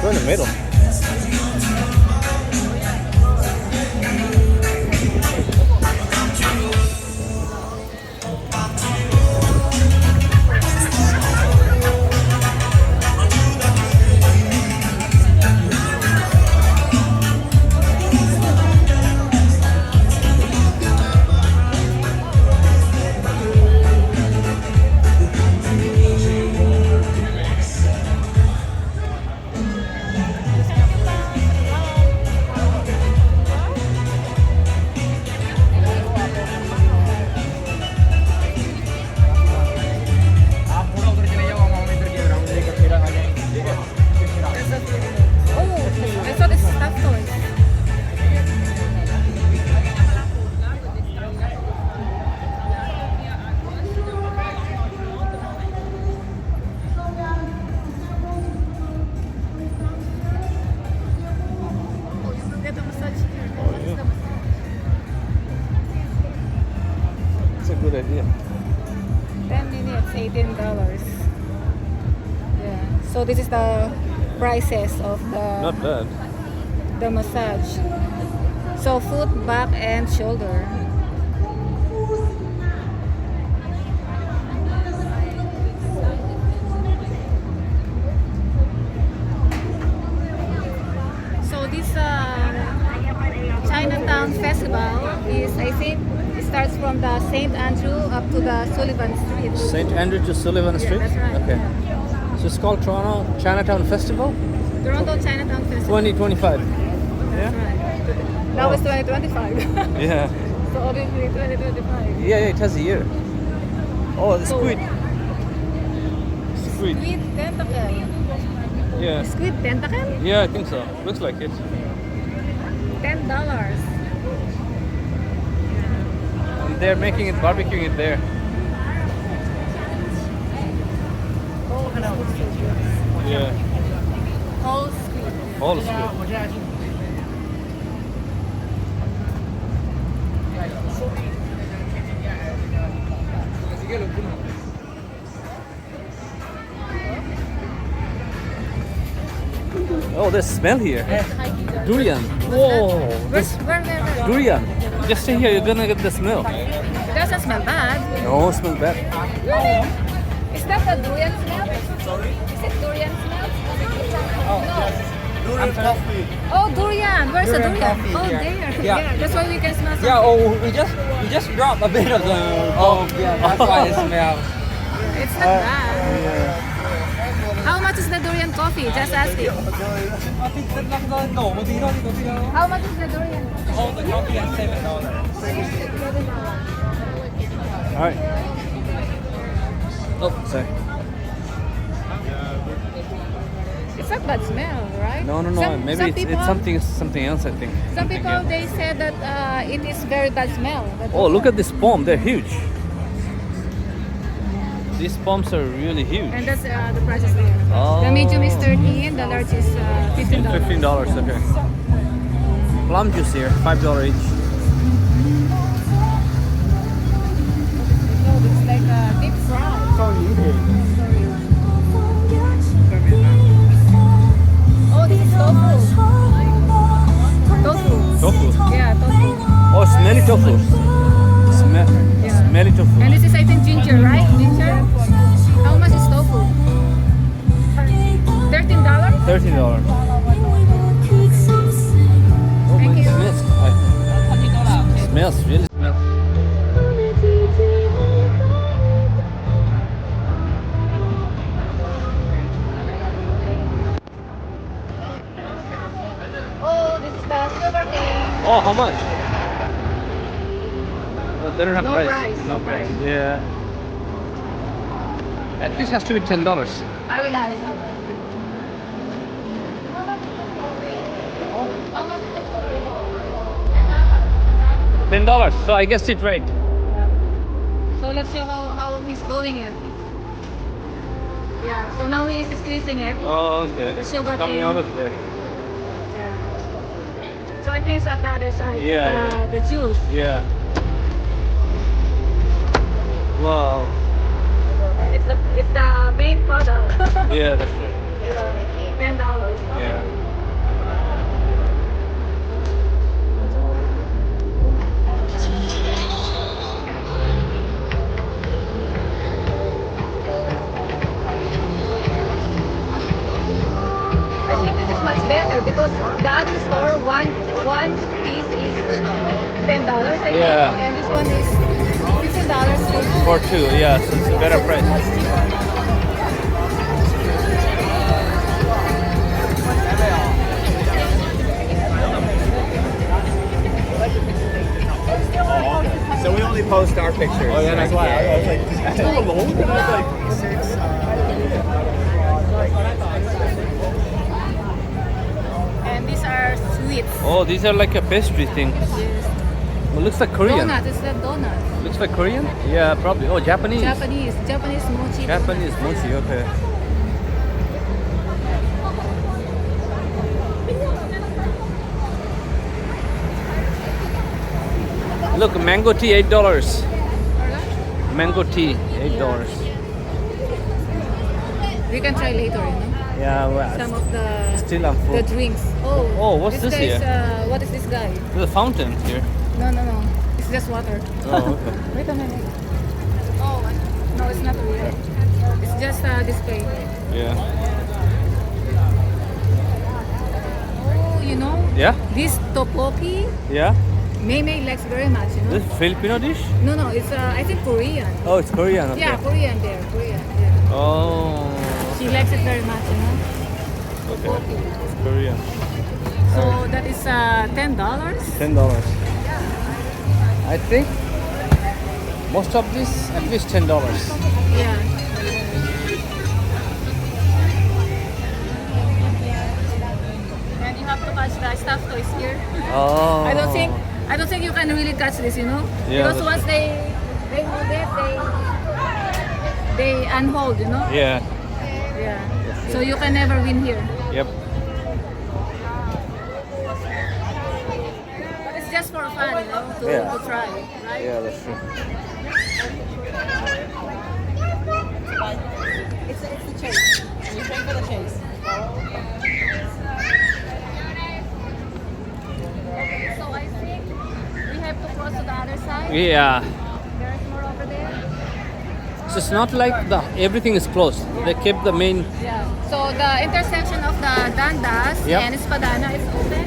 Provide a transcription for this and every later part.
Go in the middle. Good idea. 10 minutes, $18. Yeah. So this is the prices of Not bad. the massage. So foot, back, and shoulder. So this Chinatown Festival is, I think, it starts from the St. Andrew up to the Sullivan Street. St. Andrew to Sullivan Street? That's right. Okay. Yeah. So it's called Toronto Chinatown Festival? Toronto Chinatown Festival. 2025. That's right. Now it's 2025. Yeah. So obviously 2025. Yeah, it has a year. Oh, the So- squid. Squid. Squid tentacle. Yeah. Squid tentacle? Yeah, I think so. Looks like it. $10. And they're making it, barbecuing it there. Yeah. Whole squid. All squid. Oh, there's smell here. Durian. Whoa. Where? Durian. Just stay here, you're gonna get the smell. It doesn't smell bad. No, smell bad. Really? Is that the durian smell? Sorry? Is it durian smell? Durian coffee. Oh, durian. Where's the Durian durian? coffee, Oh, yeah. there. Yeah. Yeah, that's why we can smell something. Yeah, oh, we just drop a bit of the bulb. Yeah, that's why it smells. It's not bad. How much is the durian coffee? Just asking. I think the number no, but you know, How much is the durian? all the coffee at $7. Alright. Oh, sorry. It's not bad smell, right? No. Maybe it's something else, I think. Some people they said that it is very bad smell. Oh, look at this palm. They're huge. These palms are really huge. And that's the prices there. Oh. The medium is 13, the large is $15. $15, okay. Plum juice here, $5 each. Oh, it's like a deep fry. Oh, this is tofu. Tofu. Yeah, tofu. Oh, smelly tofu. Smelly tofu. And this is, I think, ginger, right? Ginger? How much is tofu? $13? $13. Oh, Thank it you. smells, really smells. Oh, this is the silver cane. Oh, how much? Oh, they don't have No price. price. No price. Yeah. At least has to be $10. I will have it. $10. So I guessed it right. So let's see how he's doing it. Yeah, so now he's squeezing it. Oh, okay. The sugar Coming cane. out of there. Yeah. So it means at the other side. Yeah. The juice. Yeah. Wow. It's the main product. Yeah, that's right. $10. Yeah. I think this is much better because the other store one piece is $10. I think, Yeah. and this one is $15 For two, yeah, so it's a better price. So we only post our pictures. Oh yeah, that's why. I was like, Is that alone? And I was like, And these are sweets. Oh, these are like a pastry thing. Yes. Well, looks like Korean. Donut, it's a donut. Looks like Korean? Yeah, probably. Oh, Japanese. Japanese mochi. Japanese mochi, okay. Look, mango tea, $8. Mango tea, $8. We can try later, Yeah, well, some of the still I'm full. the drinks. Oh, Oh, what's this guy is, here? what is this guy? There's a fountain here. No. It's just water. Oh, okay. Wait a minute. Oh, no, it's not real. It's just a display. Yeah. Oh, Yeah? this tteokbokki, Yeah? Mei likes very much, This is Filipino dish? No, it's I think Korean. Oh, it's Korean. Okay. Yeah, Korean, yeah. Oh. She likes it very much, Okay. It's Korean. So that is $10. $10. I think most of this at least $10. Yeah. And you have to catch the stuffed toys here. Oh. I don't think you can really catch this, Yeah, because that's once they hold it, they unhold, Yeah. Yeah. So you can never win here. Yep. But it's just for fun, Yeah. to try, right? Yeah, that's true. It's the chase. You pay for the chase. So I think we have to cross to the other side. Yeah. There's more over there. So it's not like everything is closed. They kept the main. Yeah. So the intersection of the Dundas Yep. and Espadana is open.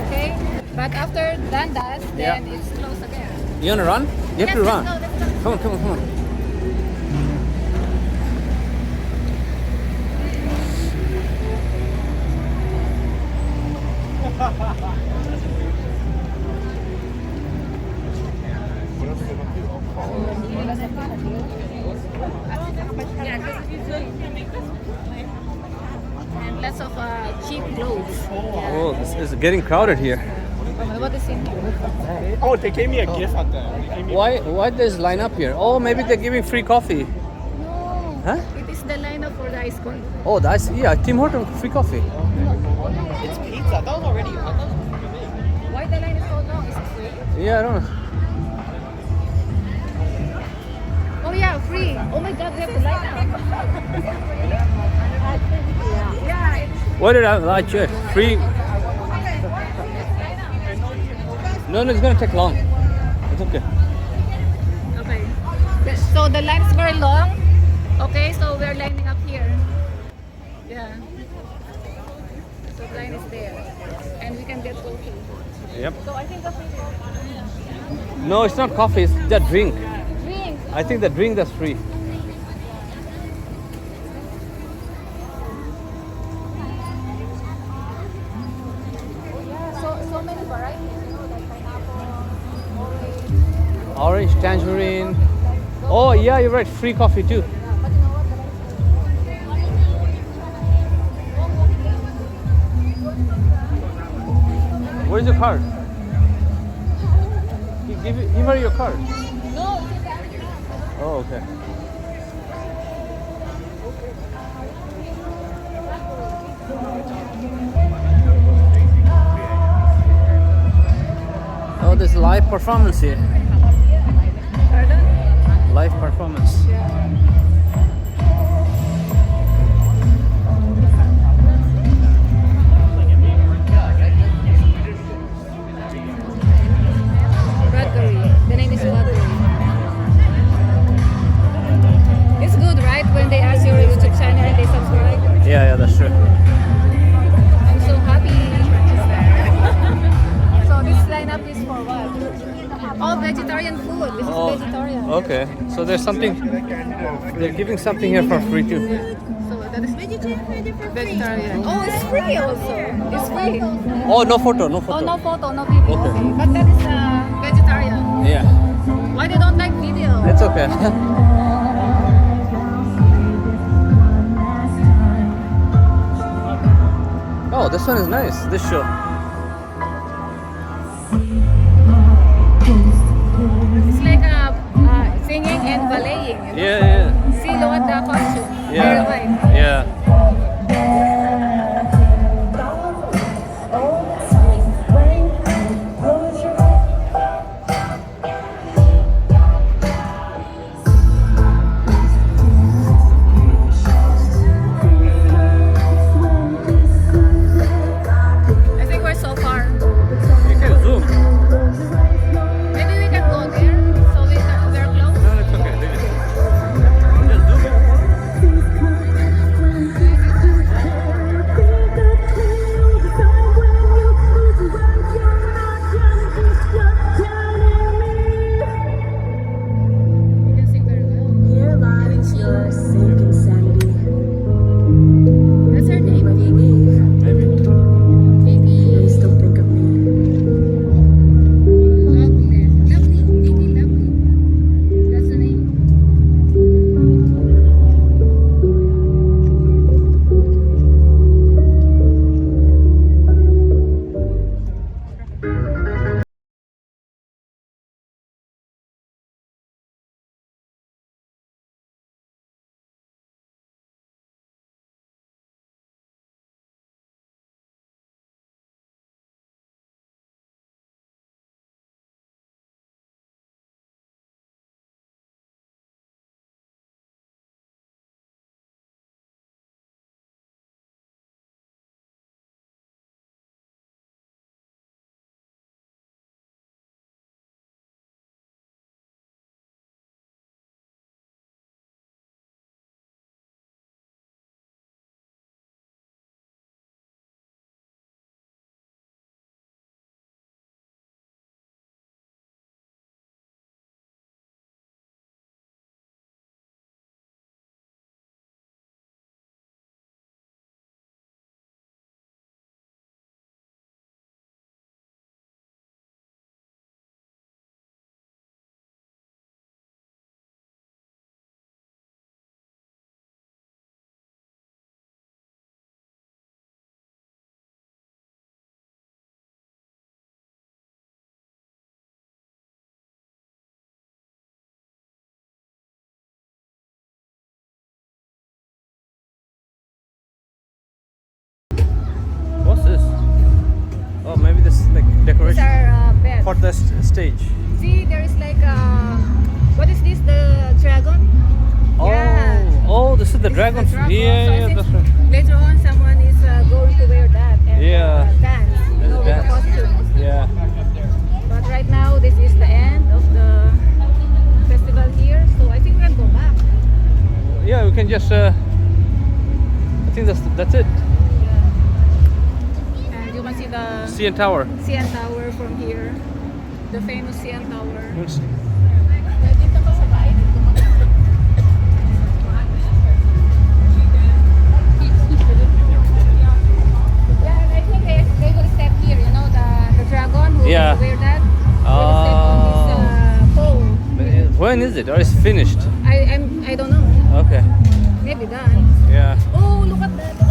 Okay. But after Dundas, then it's closed again. You wanna run? You have to run. Let's go. Come on. And lots of cheap clothes. Oh, this is getting crowded here. What is in here? oh, they gave me a gift at the. They gave me Why there's line up here? Oh, maybe they're giving free coffee. No. Huh? It is the lineup for the ice cream. Oh, that's Tim Horton free coffee. it's pizza. That was already. I thought it was pretty big. Why the line is so long? Is it free? Yeah, I don't know. Oh yeah, free. Oh my God, we have to line up. Yeah. What did I check? Free. No, it's gonna take long. It's okay. Okay. So the line is very long. Okay, so we're lining up here. Yeah. So the line is there. And we can get coffee. Yep. So I think coffee. No, it's not coffee. It's the drink. Drinks. I think the drink that's free. So many varieties, like pineapple, orange. Orange, tangerine. Oh yeah, you're right. Free coffee too. But you know what? Where's your card? Give her your card. No, it's in the other class. Oh, okay. Oh, there's live performance here. Pardon? Live performance. Bradbury. The name is Bradbury. It's good, right? When they ask your YouTube channel and they subscribe. Yeah, that's true. I'm so happy. So this lineup is for what? All vegetarian food. This is vegetarian. Okay. So there's something. They're giving something here for free too. So that is vegetarian. Oh, it's free also. It's free. Oh, no photo, no Oh, photo. no photo, no video. Okay. Okay. But that is vegetarian. Yeah, Why they don't like video? it's okay. Oh, this one is nice. This show. It's like singing and balleting. You know? Yeah. See, look at the costume. Yeah. Very white. Yeah. I think we're so far. You can zoom. Maybe we can go there so we're close. No, it's okay. Just zoom it. You can sing very well. Here lies your sinking sanity. That's her name, Vicky. Maybe. Vicky. Please don't think of me. Lovely. Lovely. Vicky Lovely. That's the name. What's this? Oh, maybe this is like These decoration are beds. for the stage. See, there is like what is this? The dragon? Oh, Yeah. oh, this is the This dragon. is the dragon. Yeah, So I yeah, think that's right. later on, someone is going to wear that and Yeah. dance. You know, with the Dance. costumes. Yeah. But right now, this is the end of the festival here. So I think we can go back. Yeah, we can just. I think that's it. And you can see the CN Tower. CN Tower from here. The famous CN Tower. Yeah, and I think they will step here, you know, the dragon who Yeah. will wear that. They will step on this pole. When is it? Or is it finished? I don't know. Okay. Maybe done. Yeah. Oh, look at that. Look